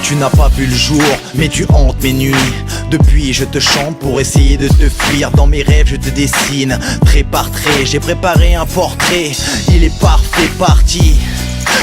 Tu n'as pas vu le jour, mais tu hantes mes nuits. Depuis je te chante pour essayer de te fuir. Dans mes rêves je te dessine, trait par trait. J'ai préparé un portrait, il est parfait parti.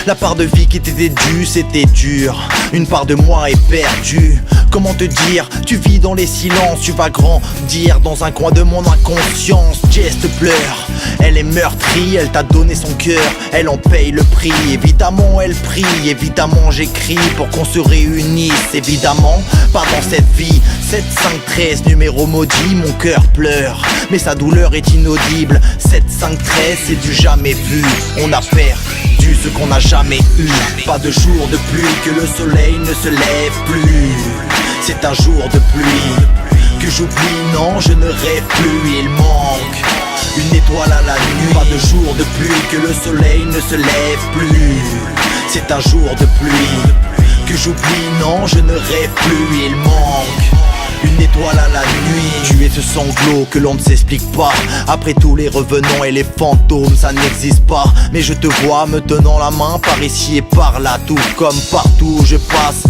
La part de vie qui t'était due, c'était dur. Une part de moi est perdue. Comment te dire, tu vis dans les silences. Tu vas grandir dans un coin de mon inconscience. Jess te pleure, elle est meurtrie. Elle t'a donné son cœur, elle en paye le prix. Évidemment elle prie, évidemment j'écris pour qu'on se réunisse. Évidemment, pas dans cette vie. 7513, numéro maudit, mon cœur pleure, mais sa douleur est inaudible. 7513, c'est du jamais vu. On a perdu ce qu'on n'a jamais eu. Pas de jour de pluie, que le soleil ne se lève plus. C'est un jour de pluie que j'oublie, non je ne rêve plus. Il manque une étoile à la nuit. Pas de jour de pluie, que le soleil ne se lève plus. C'est un jour de pluie que j'oublie, non je ne rêve plus. Il manque une étoile à la nuit. Tu es ce sanglot que l'on ne s'explique pas. Après tous les revenants et les fantômes, ça n'existe pas. Mais je te vois me tenant la main par ici et par là. Tout comme partout où je passe,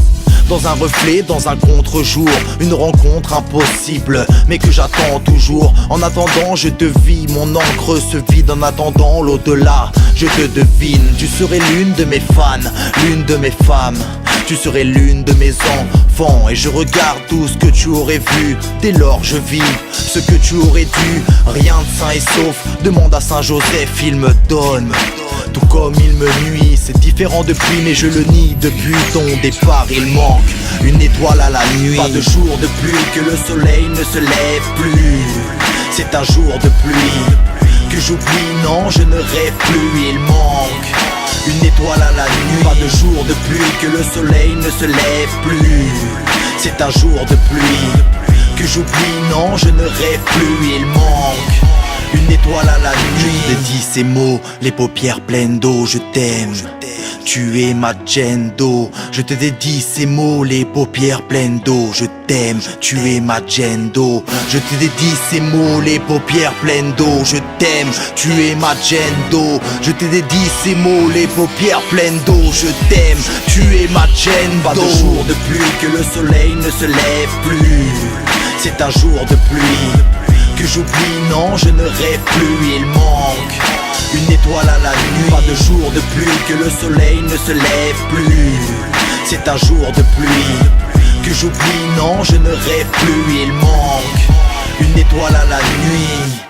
dans un reflet, dans un contre-jour. Une rencontre impossible, mais que j'attends toujours. En attendant je te vis, mon encre se vide. En attendant l'au-delà, je te devine. Tu serais l'une de mes fans, l'une de mes femmes. Tu serais l'une de mes enfants. Et je regarde tout ce que tu aurais vu. Dès lors je vis ce que tu aurais dû. Rien de sain et sauf, demande à Saint-Joseph, il me donne tout comme il me nuit. C'est différent depuis mais je le nie. Depuis ton départ il manque une étoile à la nuit. Pas de jour de pluie, que le soleil ne se lève plus. C'est un jour de pluie que j'oublie, non je ne rêve plus. Il manque une étoile à la nuit. Pas de jour de pluie, que le soleil ne se lève plus. C'est un jour de pluie que j'oublie, non je ne rêve plus. Il manque une étoile à la nuit. Je te dis ces mots, les paupières pleines d'eau. Je t'aime, tu es ma Jane Doe. Je te dédie ces mots, les paupières pleines d'eau. Je t'aime, tu es ma Jane Doe. Je te dédie ces mots, les paupières pleines d'eau. Je t'aime, tu es ma Jane Doe. Je te dédie ces mots, les paupières pleines d'eau. Je t'aime, tu es ma Jane Doe. Pas de jour de pluie, que le soleil ne se lève plus. C'est un jour de pluie que j'oublie, non je ne rêve plus. Il manque une étoile à la nuit. Pas de jour de pluie, que le soleil ne se lève plus. C'est un jour de pluie que j'oublie, non je ne rêve plus. Il manque une étoile à la nuit.